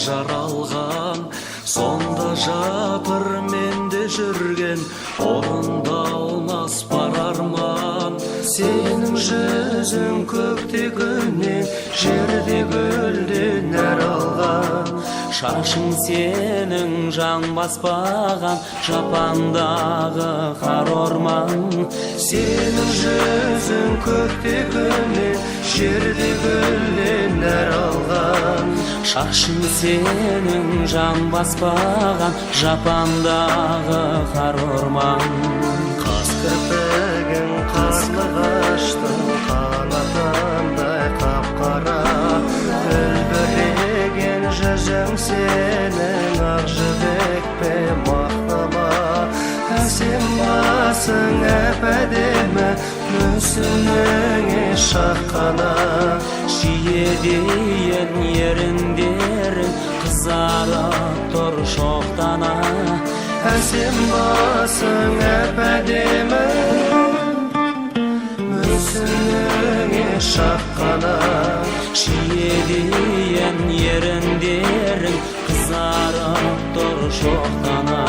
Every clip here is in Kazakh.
жаралған, сонда жатыр менде жүрген, орындалмас бар арман. Сенің жүзің көкте күннен, жерде гүлден нәр алған. Шашың сенің жан баспаған, жапандағы қар орман. Сенің жүзің көкте күннен, жерде гүлден нәр алған. Шашың сенің жан баспаған, жапандағы қар орман. Қас кірпігің қарлығаштың қанатындай қап-қара, үлбіреген жүзің сенің ақ жібекпе мақтама. Әсем басың әп-әдемі, мүсініңе шаққана. Шиедейін еріндерің қызарып тұр шоқтана. Әсем басың әп-әдемі, мүсініңе шаққана. Шиедейін еріндерің қызарып тұр шоқтана.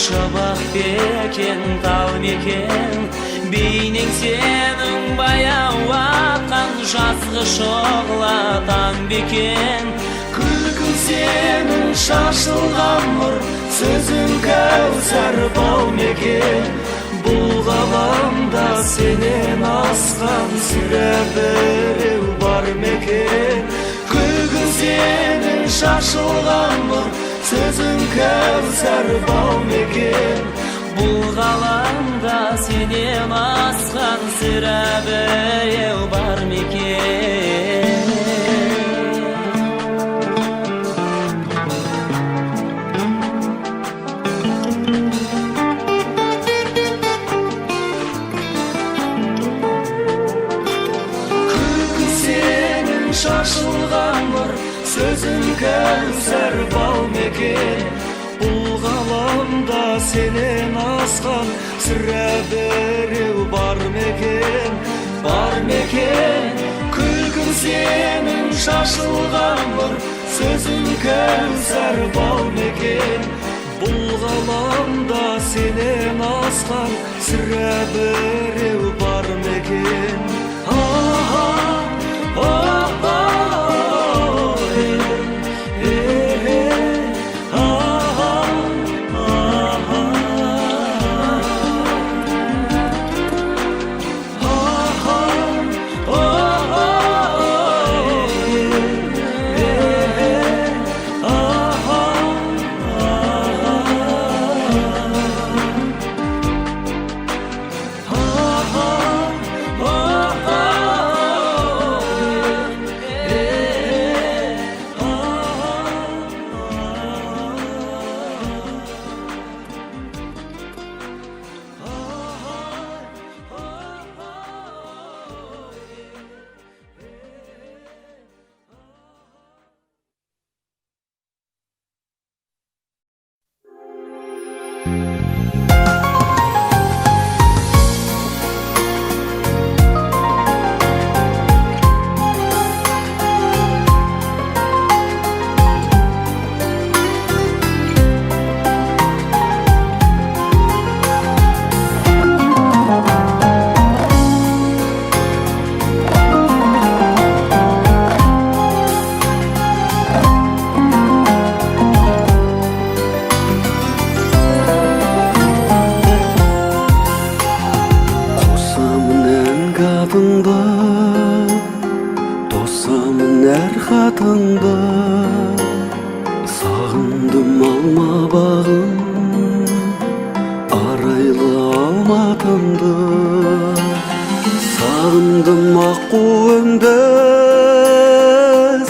Шыбық бекен, тал мекен, бейнең сенің баяу атқан, жазғы шоғлатан бекен. Күлкің сенің шашылған нұр, сөзің кәусар бал мекен. Бұл ғаламда сенен асқан сірә біреу бар мекен. Күлкің сенің шашылған нұр, сөзің кәусар бал мекен. Бұл ғаламда сенен асқан сірә біреу бар мекен. Күлкің сенің шашылған нұр, сөзің кәусар бал мекен. Бұл ғаламда сенен асқан сірә біреу бар мекен. Бар мекен. Күлкің сенің шашылған нұр, сөзің кәусар бал мекен. Бұл ғаламда сенен асқан сірә біреу бар мекен. Тосамын әр хатыңды, сағындым алма бағым, арайлы алматымды. Сағындым аққуымды,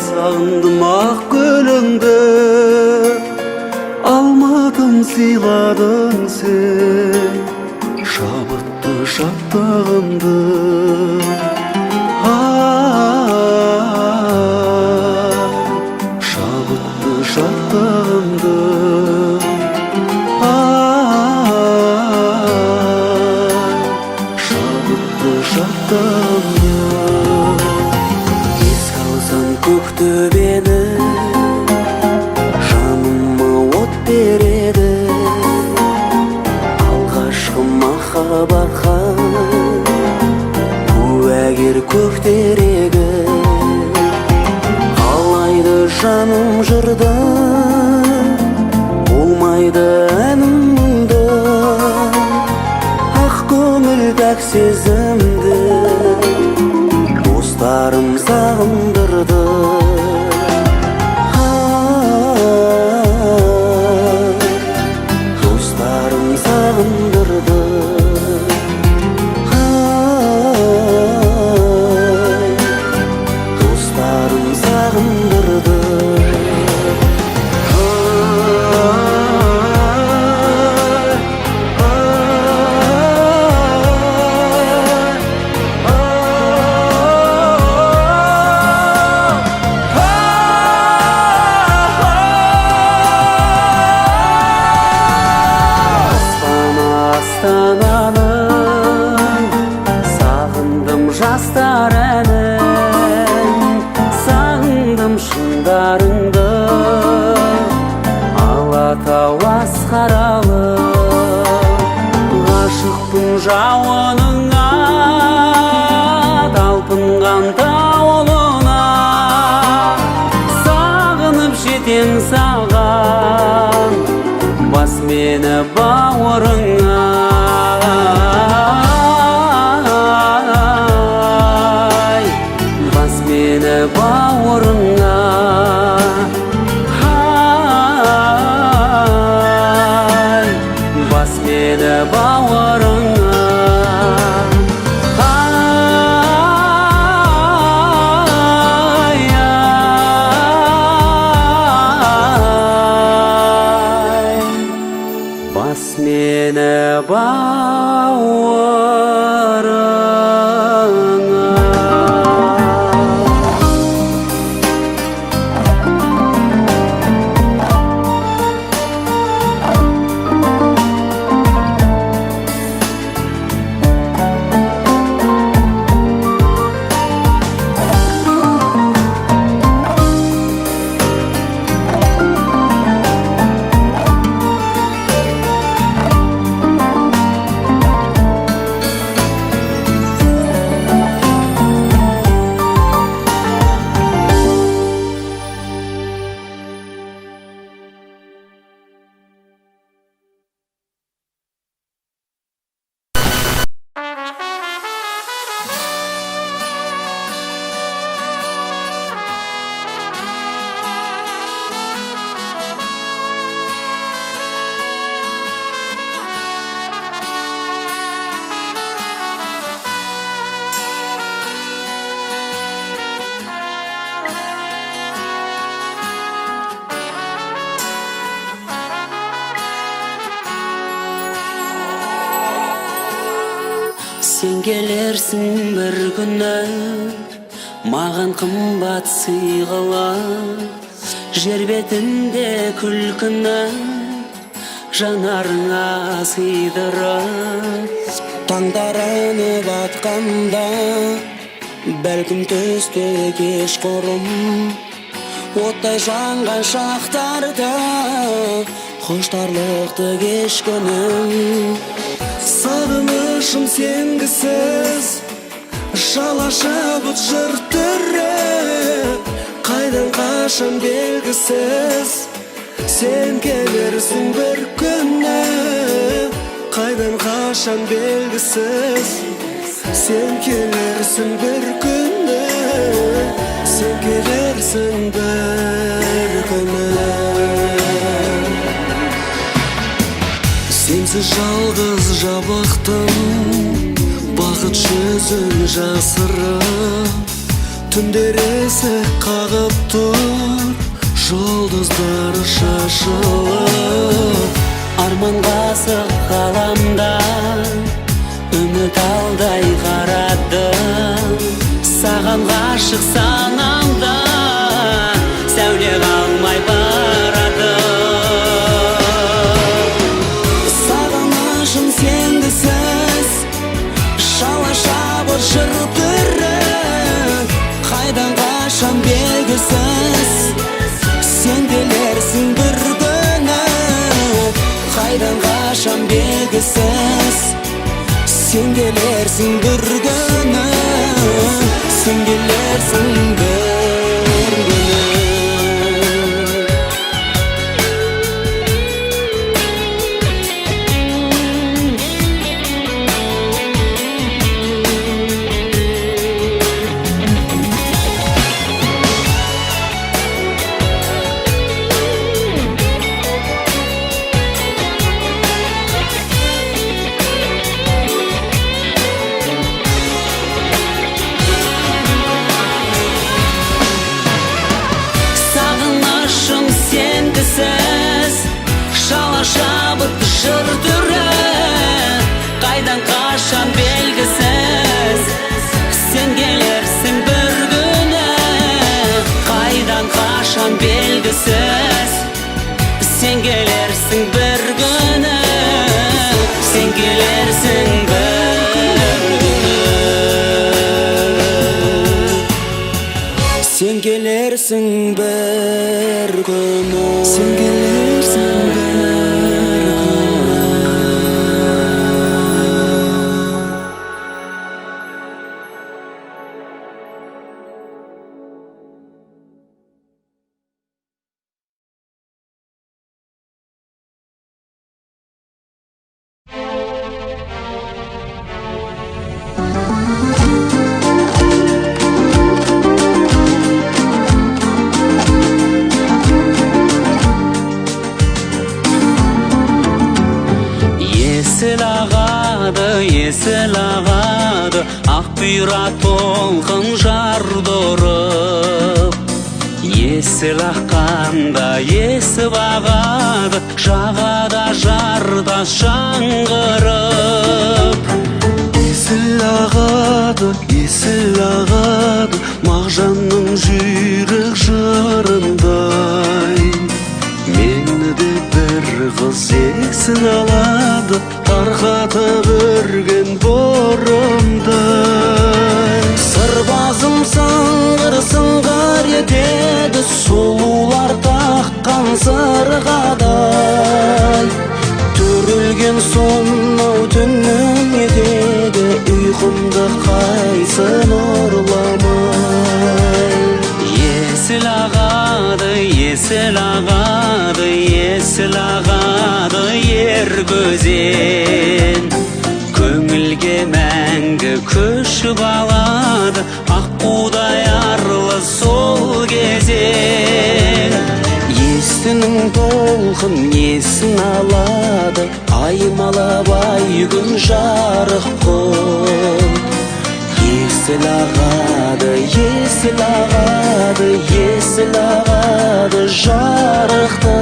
сағындым ақ сыйладың сен, шабытты шаттығымды. Шабытты шаттығымды. Шабытты шаттығымды. Еске алсам көктөбені, жаныма от береді. Алғашқы махаббатқа куәгер көктерегі. Қалайды жаным жырда, болмайды әнім мұңда. Ақ көңіл пәк сезімді достарым сағындырды. Достарым сағындырды. Достарым сағындырды. Сағындым жастар әнін, сағындым шыңдарыңды. Алатау асқаралы, ғашықпын жауыныңа, талпынған тауылына. Сағынып жетем саған, бас мені бауырыңа. Бас мені бауырыңа. Бас мені бауырыңа. Бас мені бауырыңа. Сен келерсің бір күні, маған қымбат сыйғылап. Жер бетінде күлкіні жанарыңа сыйдырып. Таңдарынып атқанда, бәлкім түсте кешқұрым. Оттай жанған шақтарда қоштарлықты кешкінім. Сағынышым сенгісіз, жалаша бұт жыр түрі. Қайдан қашан белгісіз, сен келерсің бір күні. Қайдан қашан белгісіз, сен келерсің бір күні. Сен келерсің бір күні. Сенсіз жалғыз жабықтым, бақыт жүзін жасырып. Түндер есік қағып тұр, жұлдыздар шашылып. Арманға сықаламда үміт алдай қарадым. Саған ғашық санамда сәуле қалмай барады. Сағынышым сендісіз шала шабыр жыр түрі, қайдан қашан белгісіз сен келерсің бір күні. Қайдан қашан белгісіз сен келерсің бір күні. Сен келерсің бір күні. Шала шабыт жыр түрі, қайдан қашан белгісіз сен келерсің бір күні. Қайдан қашан белгісіз сен келерсің бір күні. Сен келерсің бір күні. Сен келерсің бір күні. Сен келерсің есіл ағады, ақ бұйра толқын жарды ұрып. Есіл аққанда есіп ағады, жағада жартас жаңғырып. Есіл ағады, мағжанның жүйрік жырындай. Мені де бір қыз есін алады, тарқатып өрген бұрымдай. Сырбазым сыңғыр етеді, сұлулар таққан сырғадай. Түрілген сонау түннің етегі, ұйқымды қайсын ұрламай. Есіл ағады, есіл ағады, есіл ағады ер көзен. Көңілге мәңгі көшіп алады, аққудай арлы сол кезең. Естінің толқын есін алады, аймалап ай күн жарық қыл. Есіл ағады, есіл ағады, есіл ағады жарықты.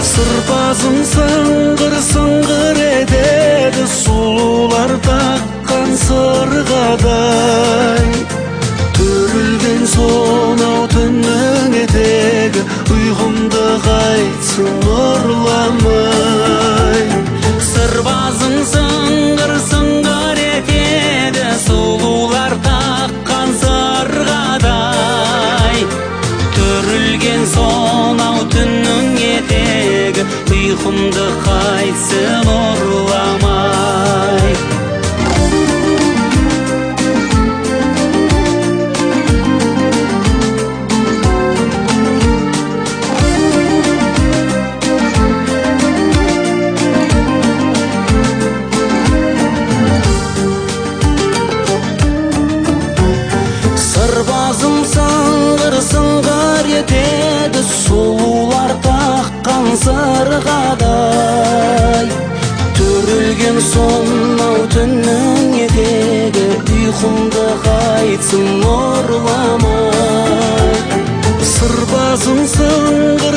Сырбазым сыңғыр етеді, сұлулар таққан сырғадай. Түрілген сонау түннің етегі, ұйқымды қайтсын ұрламай. Сырбазым сыңғыр етеді, сұлулар таққан сырғадай. Түрілген сонау түннің етегі, ұйқымды қайтсын ұрламай. Сырбазым сыңғыр етеді, сұлулар таққан сырғадай. Түрілген сонау түннің етегі, ұйқымды қайтсын ұрламай. Сырбазым сыңғыр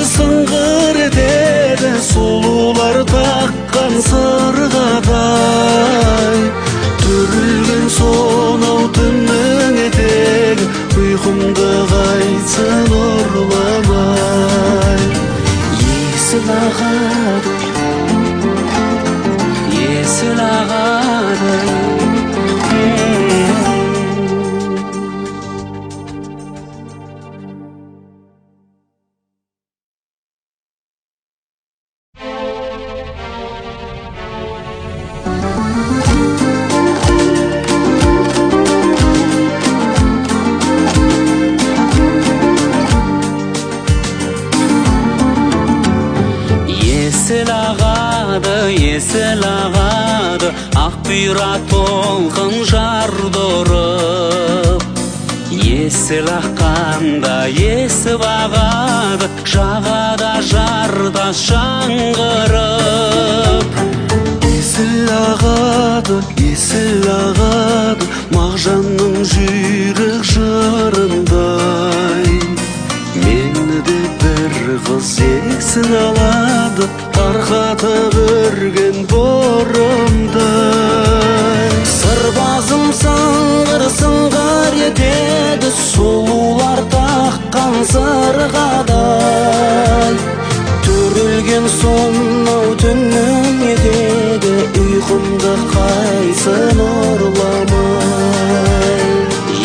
етеді, сұлулар таккан сыргадай төрүлген сонау түннің етегі ұйқымды қайтсын ұрламай есіл ағады есіл ағады есіл ағады ақ бұйра толқын жарды ұрып есіл аққанда есіп ағады жағада жартас жаңғырып есіл ағады мағжанның жүйрік жырындай мені де бір қыз есін алады тарқатып өрген бұрымдай сырбазым сыңғыр сыңғыр етеді сұлулар таққан сырғадай төрілген сонау түннің етегі ұйқымды қайсын ұрламай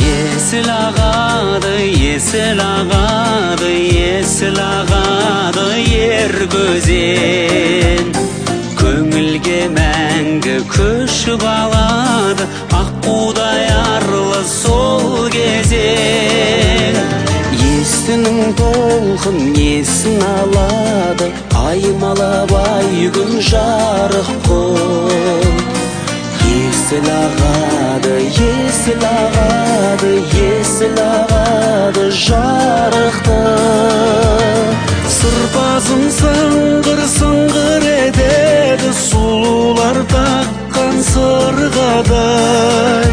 есіл ағады есіл ағады есіл ағады ер көзен көңілге мәңгі көшіп алады аққудай арлы сол кезең есінің толқын есін алады аймалап ай күн жарық қыл есіл ағады есіл ағады есіл ағады жарықты сырбазым сыңғыр сыңғыр етеді сұлулар таққан сырғадай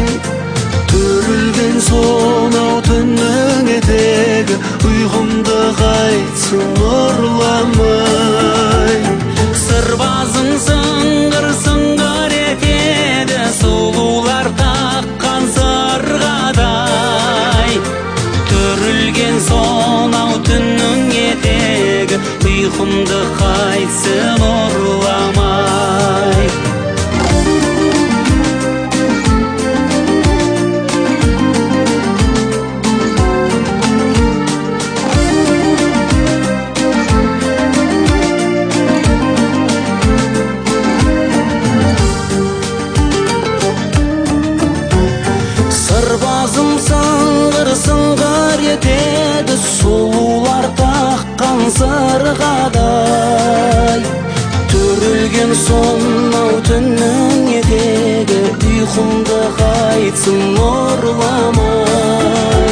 төрілген сонау түннің етегі ұйқымды қайтсын ұрламай сырбазым сыңғыр сыңғыр етеді сұлулар таққан сырғадай төрілген сонау түннің етегі ұйқымды қайтсын ұрламай сырбазым сыңғыр сыңғыр етеді сұлулар таққан сырғадай төрілген сонау түннің етегі ұйқымды қайтсын ұрламай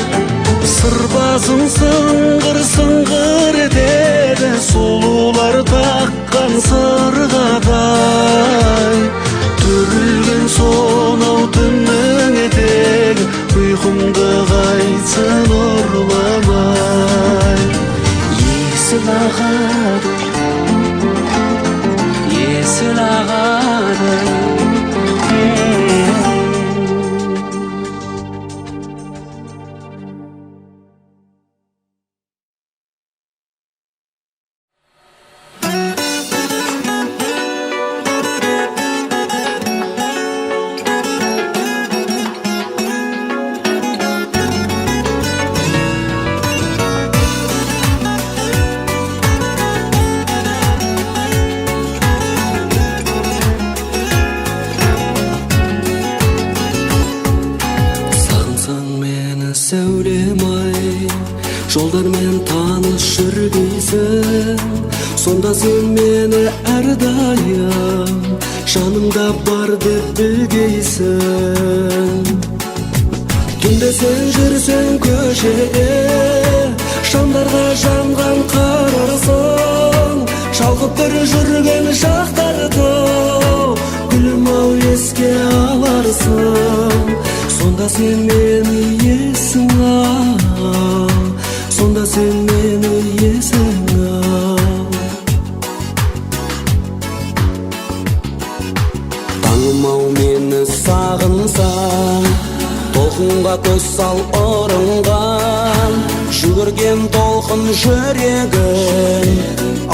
сырбазым сыңғыр сыңғыр етеді сұлулар таққан сырғадай төрілген сонау түннің етегі ұйқымды қайтсын ұрламай есіл ағады есіл ағады жолдармен таныс жүргейсің сонда сен мені әрдайым жанымда бар деп білгейсің түнде сен жүрсең көшеде шамдарға жанған қарарсың шалқып бір жүрген шақтарды гүлім ау еске аларсың сонда сен мені есің ал сонда сен мені есің ал сағынсаң, толқынға көз сал ұрынған, жүгірген толқын жүрегін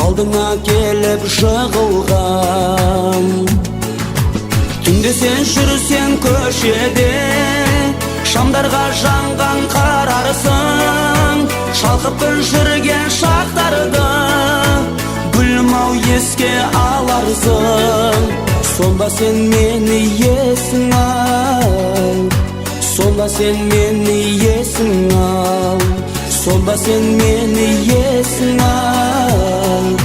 алдыңа келіп жығылған. Түнде сен жүрсең көшеде, шамдарға жанған қарарсың, шалқып бір жүрген шақтарды гүлмау еске аларсың. Сонда сен мені есің ал, сонда сен мені есің ал, сонда сен мені есің ал,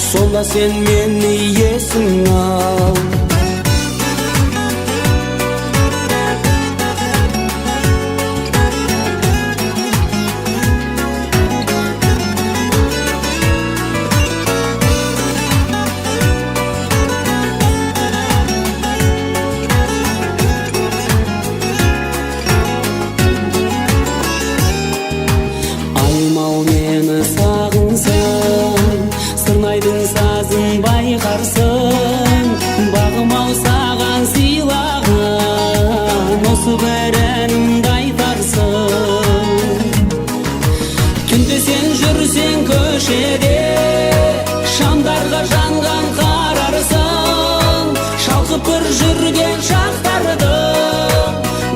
сонда сен мені есің ал. Бағым-ау саған сыйлаған, осы бір әнімді айтарсың. Түнде сен жүрсең көшеде, шамдарға жанған қарарсың, шалқып бір жүрген шақтарды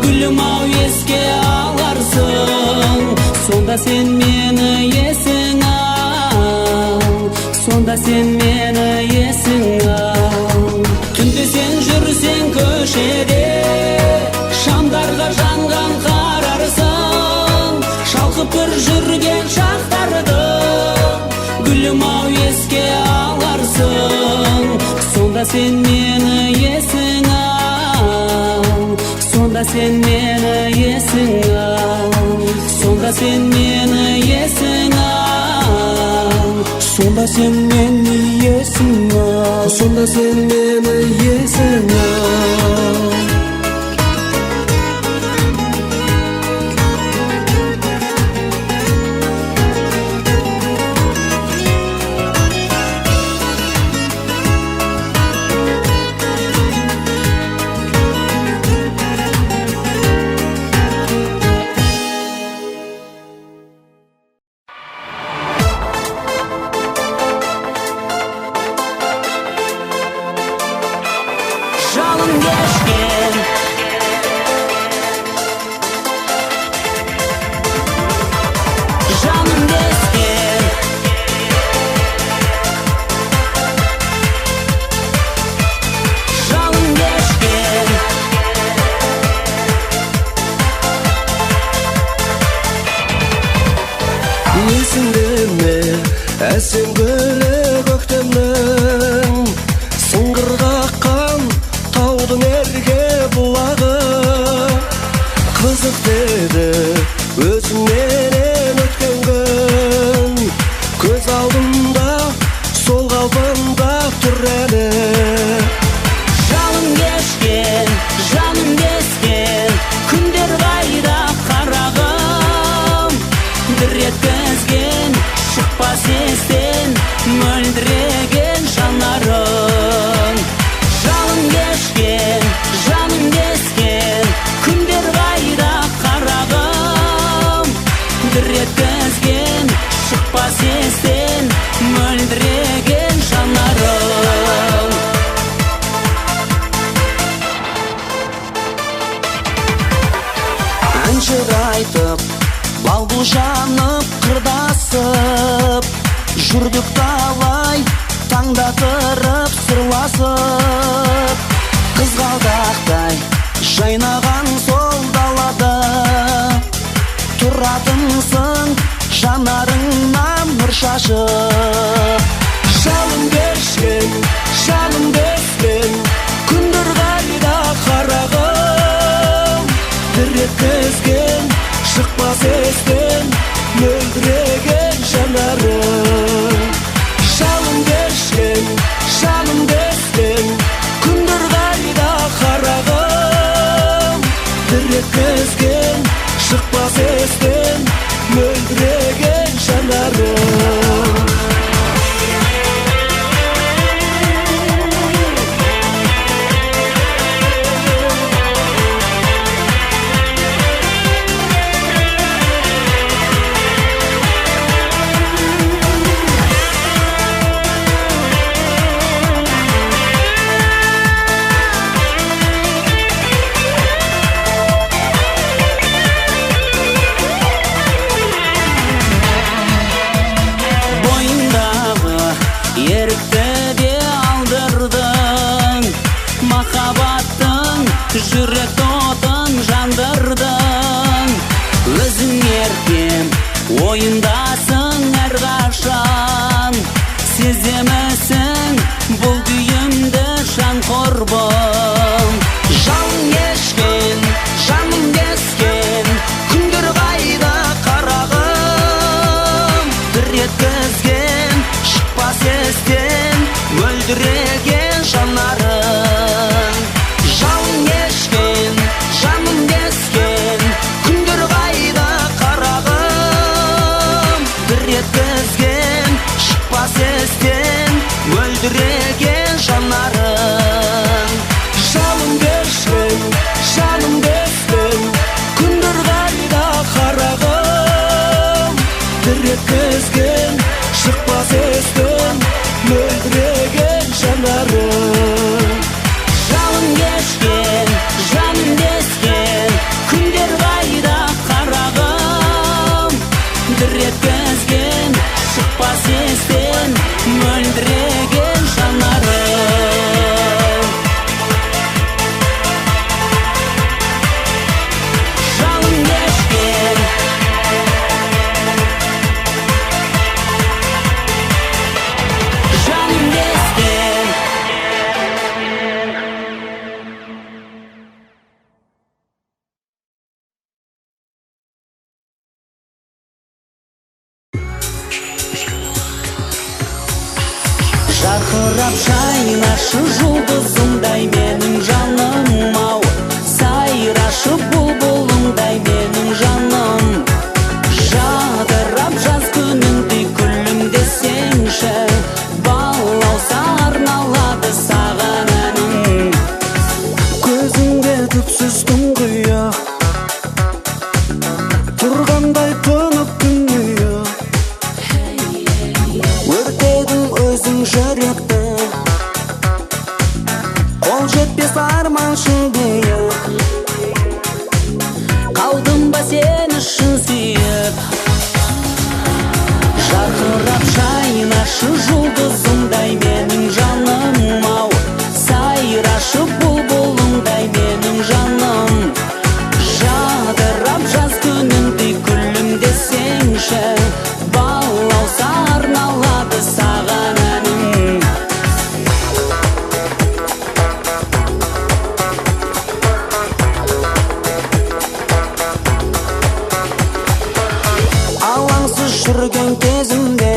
гүлім-ау еске аларсың. Сонда сен мені есің ал, сонда сен мені есің ал. Түнде сен жүрсең көшеде, шамдарға жанған қарарсың, шалқып бір жүрген шақтарды гүлім-ау еске аларсың. Сонда сен мені есің ал, сонда сен мені есің ал, сонда сен мені есің ал, сонда сен мені есің ал, сонда сен мені есің ал. Жалын кешкен, жаным кескен, жалын кешкен. Есіңде ме әсем гүлі көктемнің, сыңғырға таудың ерге бұлағы. Қызық деді өзіңнен өткен күн, көз алдымда сол қалпында тұр әлі. Жалын кешкен, жаным кескен, күндер қайда қарағым, дір еткізген шықпас естен мөлдіреген жанарым. Жалын кешкен, жаным кескен, күндер қайда қарағым, дір еткізген шықпас естен мөлдіреген жанарым. Әншір айтып, балбұл жанып қырдасып, жүрдік талай таңда тұрып сырласып. Қызғалдақтай жайнаған сол далада тұратынсың жанарыңнан нұр шашып. Жалын кешкен, жаным кескен, күндер қайда қарағым, дір еткізген шықпас естен мөлдіреген жанарым. Жалын кешкен, жаным кескен, күндер қайда қарағым, дір еткізген шықпас естен мөлдіреген жанарым. Yürek otun jandırdın. Özün erkem oyundasın her kaşan. Sezemezsin bul düğümde şan korban. Jan geçken, janım kesken, kündür kayda karagım. Bir yetkizgen, şıkpas esten, öldüregen janların. Jan geçken, janım kesken, kündür kayda karagım. Bir yetkizgen, şıkpas esten, öldüregen janların. Janım kesken, janım kesken, kündür kayda karagım. Bir yetkizgen, şıkpas esten, öldüregen janların. Janım geçken, janım kesken, kündür kayda karagım. Bir yetkizgen, şıkpas esten, öldüregen janların. Janım geçken, janım kesken. Жарқырап жайнашы жұлдызымдай менің жаным ау, сайрашы бұлбұлыңдай менің жаным. Жадырап жаз күніңдей күлімдесеңші, балауса арналады саған әнім. Көзіңде түпсіз тұңғиық, тұрғандай тұнып күннүйік. Өртедің өзің жүректі, қол жетпес арманшыл биік. Қалдым ба сен үшін сүйіп, жарқырап жайнашы жұлдызымдай менің жаным ау, сайрашы бұлбұлыңдай менің жаным. Жадырап жаз күніңдей күлімдесеңші, балауса арналады саған әнім. Алаңсыз жүрген кезімде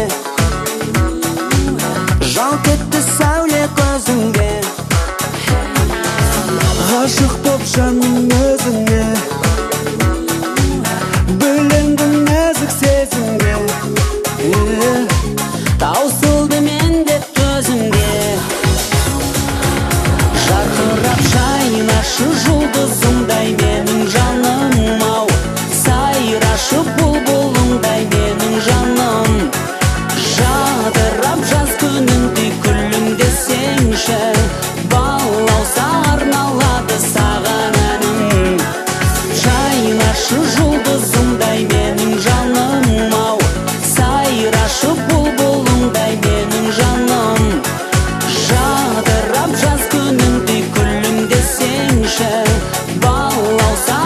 жалт етті сәуле көзіңде. Ғашық боп жаным өзіңе, бөлендім нәзік сезімге. Таусылды менде төзімге, жарқырап жайнашы жұлдызымдай менің жаным ау, сайрашы бұлбұлыңдай менің жаным. Жадырап жаз күніңдей күлімдесеңші, балауса арналады саған әнім. Жайнашы жұлдызымдай менің жаным ау, сайрашы бұлбұлыңдай менің жаным. Жадырап жаз күніңдей күлімдесеңші, балауса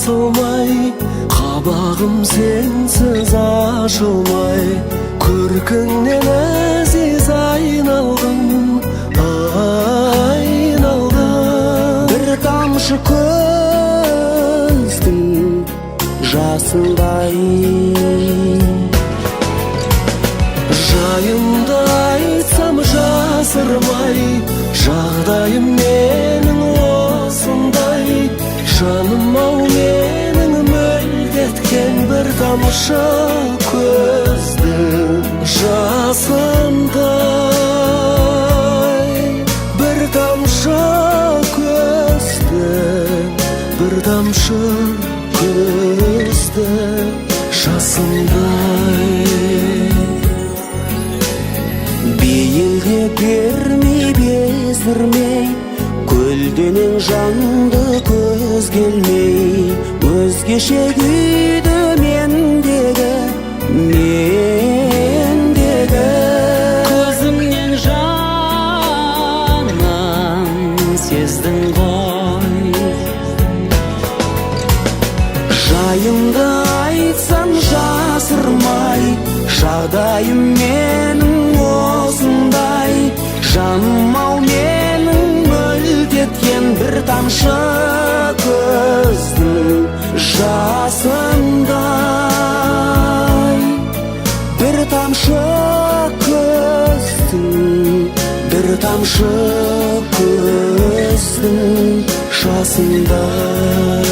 басылмай, қабағым сенсіз ашылмай, көркіңнен әзиз айналдым, айналдым. Бір тамшы көздің жасындай, жайымды айтсам жасырмай, жағдайым менің осындай. Жаным-ау менің мөлдеткен бір тамшы көздің жасындай. Бір тамшы көздің, бір тамшы көздің жасындай. бейілге бермей бездірмей, көлденең жанды көз келмей, өзгеше күйді мендегі, мендегі. Көзімнен жаным сездің ғой, жайымды айтсам жасырмай, жағдайым менің осындай. Жаным-ау менің мөлдеткен бір тамшы көздің жасындай. Бір тамшы көздің, бір тамшы көздің жасындай.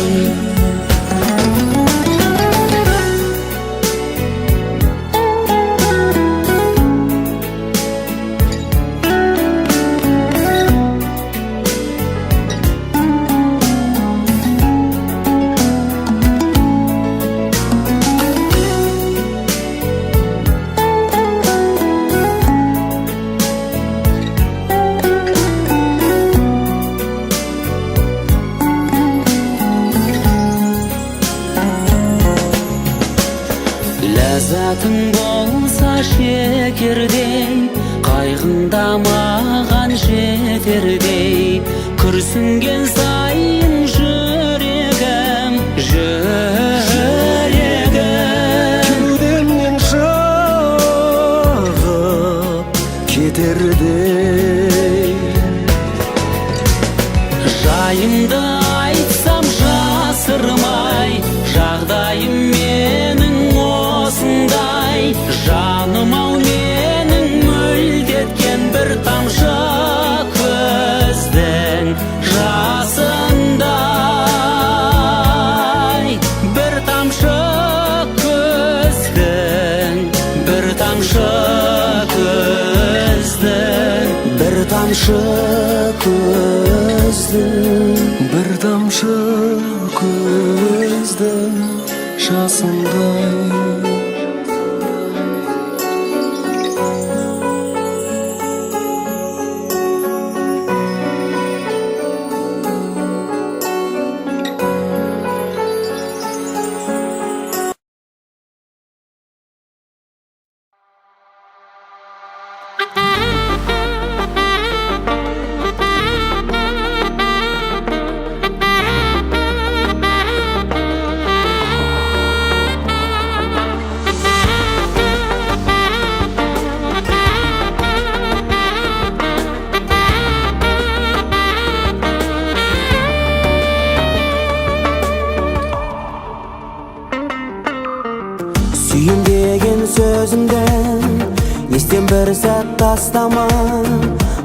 Ләззатың болса шекердей, қайғыңда маған жетердей, күрсінген сайын жүрегім, жүрегім кеудемнен шығып кетердей. жайымды айтсам жасырмай, жағдайым менің осындай. Жаным-ау менің мөлдеткен бір тамшы көздің жасындай. Бір тамшы көздің, бір тамшы көздің, бір тамшы көздің, бір тамшы көздің жасындай. Сүйім деген сөзімден естен бір сәт тастама,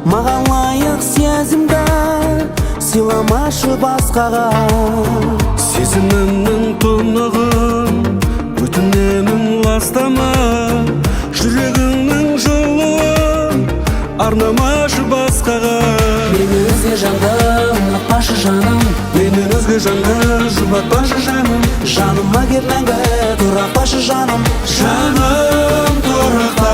маған лайық сезімді сыйламашы басқаға. Сезімімнің тұнығын өтінемін ластама, жүрегіңнің жылуын арнамашы басқаға. Мені өзге жанды ұнатпашы жаным, Мені өзге жанды жұбатпашы жаным. жаныма кеп мәңгі тұрақпашы жаным. Жаным тұрақта,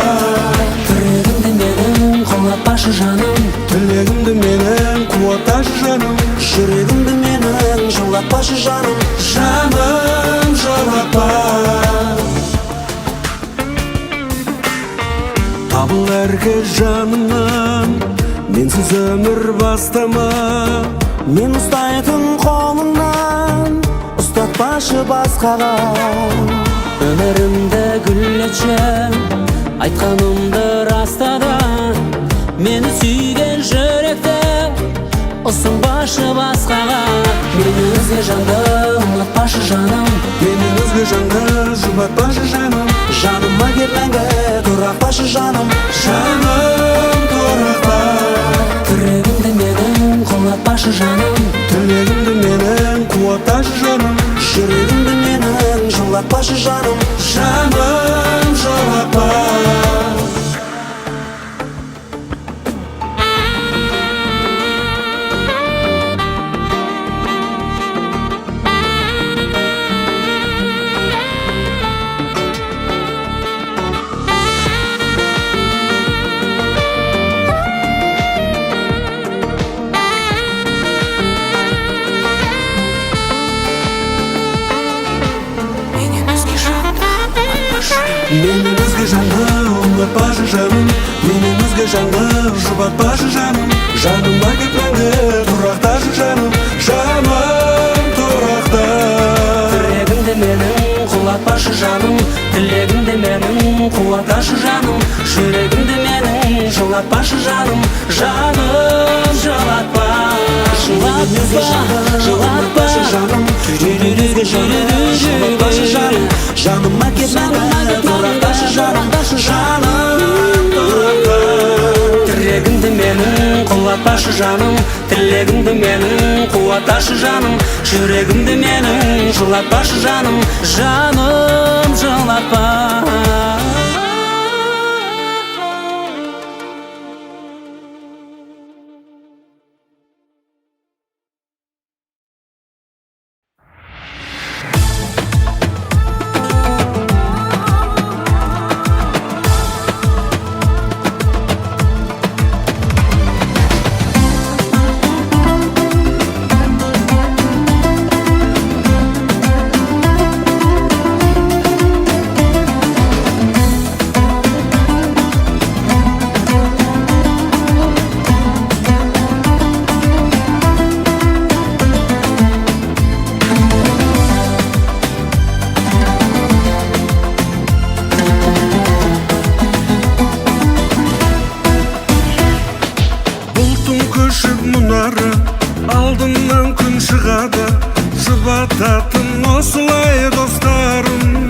Тірегімді менің құлатпашы жаным, тілегімді менің қуатташы жаным. жүрегімді менің жылатпашы жаным. Жаным жылатпа, табыл әркез жанымнан, менсіз өмір бастама. Мен ұстайтын қолыңнан, ұстат ұнатпашы басқаға. Өмірімді гүлдеші, айтқанымды растады. Мені сүйген жүректі ұсынбашы басқаға. Мені өзге жанды ұнатпашы жаным, Мені өзге жанды жұбатпашы жаным. Жаныма кеп мәңгі тұрақпашы жаным. Жаным тұрақта. жүрегімді менің құлатпашы жаным, Тілегімді менің қуатташы жаным. Жүрегімді менің жылатпашы жаным. Жаным жылатпа. Мені өзге жанды ұнатпашы жаным. Мені өзге жанды жұбатпашы жаным. Жаныма кеп мәңгі тұрақташы жаным. Жаным тұрақта. жүрегімді менің құлатпашы жаным, тілегімді менің қуатташы жаным, жүрегімді менің жылатпашы жаным, жаным жылатпа, жылатпа, жылатпа жаным. Мені өзге жанды жұбатпашы жаным. Жаныма кеп мәңгі тұрақташы жаным. Жаным тұрақта. жүрегімді менің құлатпашы жаным, тілегімді менің қуатташы жаным, жүрегімді менің жылатпашы жаным, жаным жылатпа. мұнары алдыңнан күн шығады, жұбататын осылай достарым.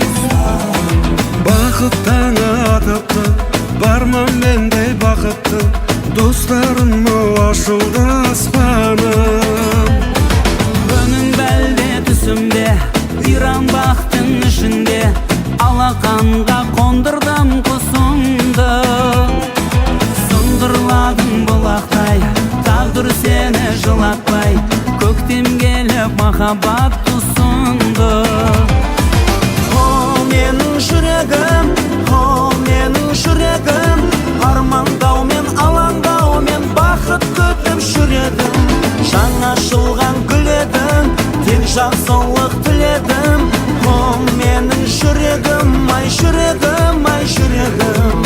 Бақыт таңы атыпты, барма мендей бақытты достарым, ашылды аспаным. Күнің бәлде түсімде, иран бақтың ішінде, алақанға қондырдым құсымды. Сындырладың бұлақтай, тағдыр сені жылатпай, көктем келіп махаббат тұсынды. О менің жүрегім, о менің жүрегім, армандаумен алаңдаумен бақыт күтіп жүредім. Жаңа ашылған гүл едің, тек жақсылық тіледім. О менің жүрегім, ай жүрегім, ай жүрегім.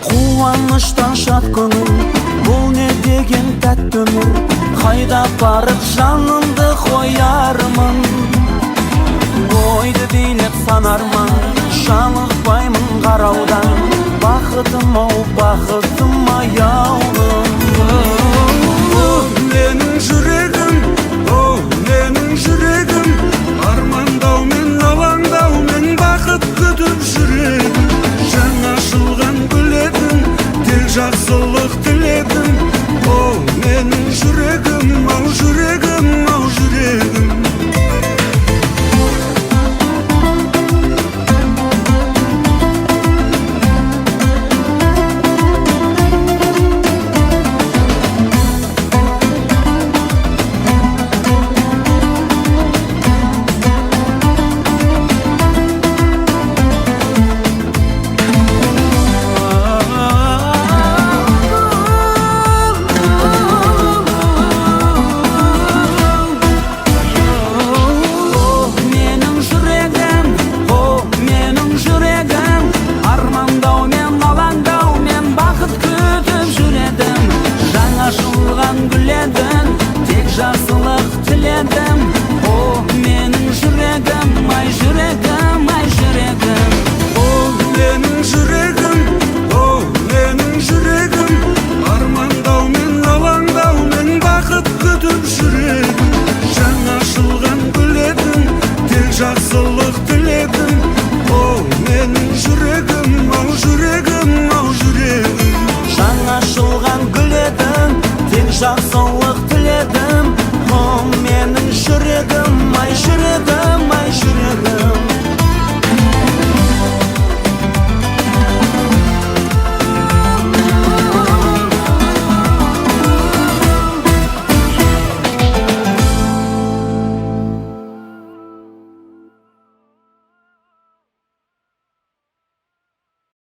Қуаныштан шат көңіл, бұл не деген тәтті өмір. Қайда барып жанымды қоярмын, ойды билеп санармын, жалықпаймын қараудан. Бақытым ау, бақытым аяулым. Менің жүрегім, о менің жүрегім, армандаумен алаңдаумен бақыт күтіп жүрегім. Жаңа ашылған гүл едің, тек жақсылық тіледім. О менің жүрегім, ау жүрегім, ау жүрегім. Жар